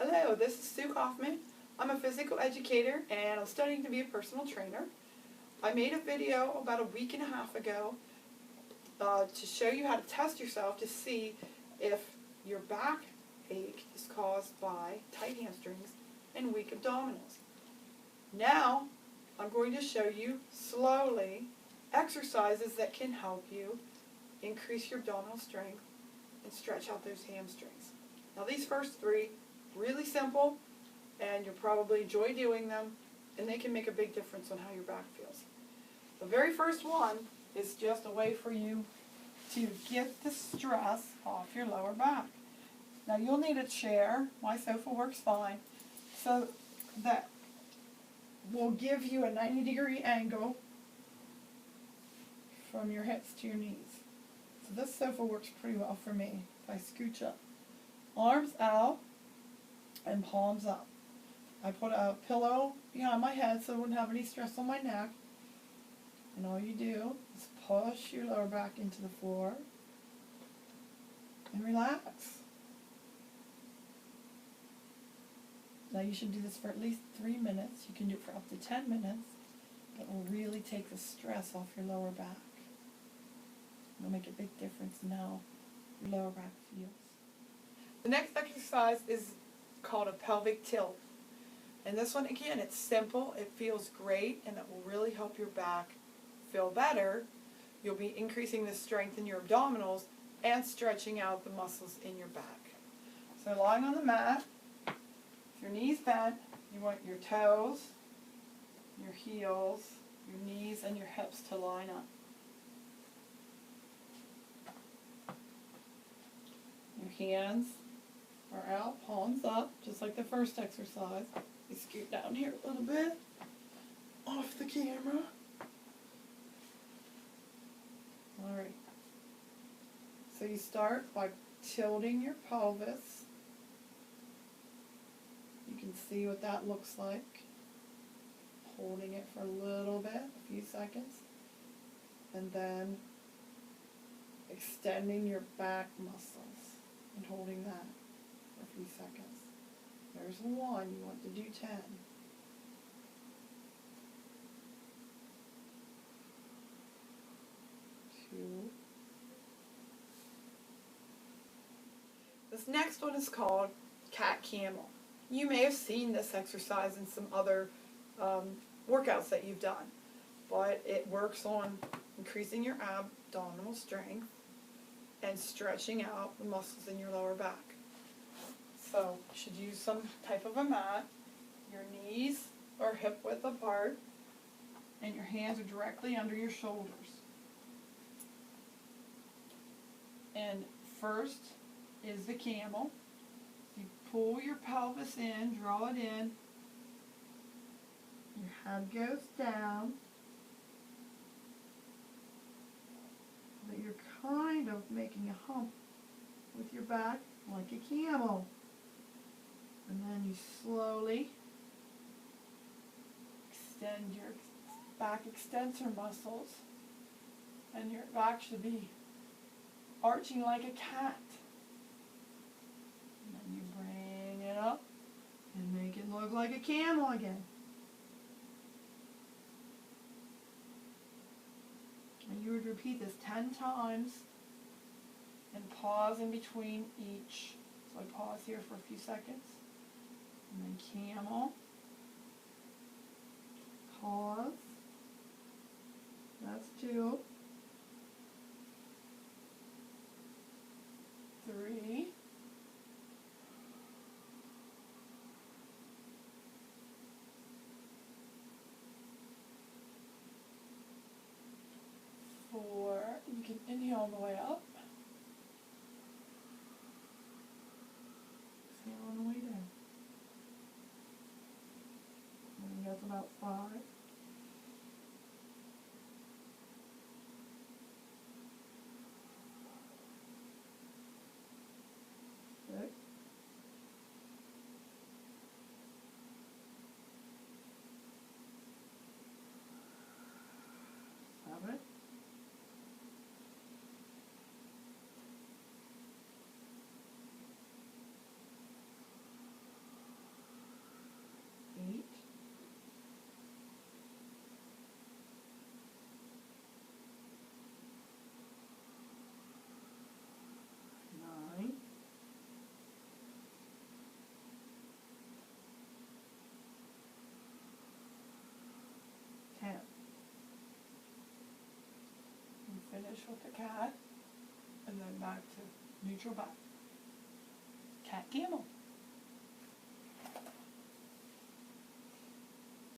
Hello, this is Sue Kaufman. I'm a physical educator and I'm studying to be a personal trainer. I made a video about a week and a half ago to show you how to test yourself to see if your back ache is caused by tight hamstrings and weak abdominals. Now I'm going to show you slowly exercises that can help you increase your abdominal strength and stretch out those hamstrings. Now these first three, really simple, and you'll probably enjoy doing them, and they can make a big difference on how your back feels. The very first one is just a way for you to get the stress off your lower back. Now you'll need a chair, my sofa works fine, so that will give you a 90-degree angle from your hips to your knees. So this sofa works pretty well for me. If I scooch up, arms out and palms up. I put a pillow behind my head so I wouldn't have any stress on my neck. And all you do is push your lower back into the floor and relax. Now you should do this for at least 3 minutes. You can do it for up to 10 minutes. It will really take the stress off your lower back. It'll make a big difference in how your lower back feels. The next exercise is called a pelvic tilt. And this one, again, it's simple, it feels great, and it will really help your back feel better. You'll be increasing the strength in your abdominals and stretching out the muscles in your back. So lying on the mat, with your knees bent, you want your toes, your heels, your knees, and your hips to line up. Your hands are out, palms up, just like the first exercise. You scoot down here a little bit, off the camera. Alright. So you start by tilting your pelvis. You can see what that looks like. Holding it for a little bit, a few seconds. And then extending your back muscles and holding that for a few seconds. There's 1, you want to do 10. 2. This next one is called cat camel. You may have seen this exercise in some other workouts that you've done, but it works on increasing your abdominal strength and stretching out the muscles in your lower back. So you should use some type of a mat. Your knees are hip width apart and your hands are directly under your shoulders. And first is the camel. You pull your pelvis in, draw it in. Your head goes down. But you're kind of making a hump with your back like a camel. And then you slowly extend your back extensor muscles, and your back should be arching like a cat. And then you bring it up and make it look like a camel again. And you would repeat this 10 times and pause in between each. So I pause here for a few seconds. And then camel. Pause. That's 2. 3. 4. You can inhale on the way up. Exhale on the way down. And that's about 5. 6. 7. 8. finish with the cat, and then back to neutral back. Cat camel.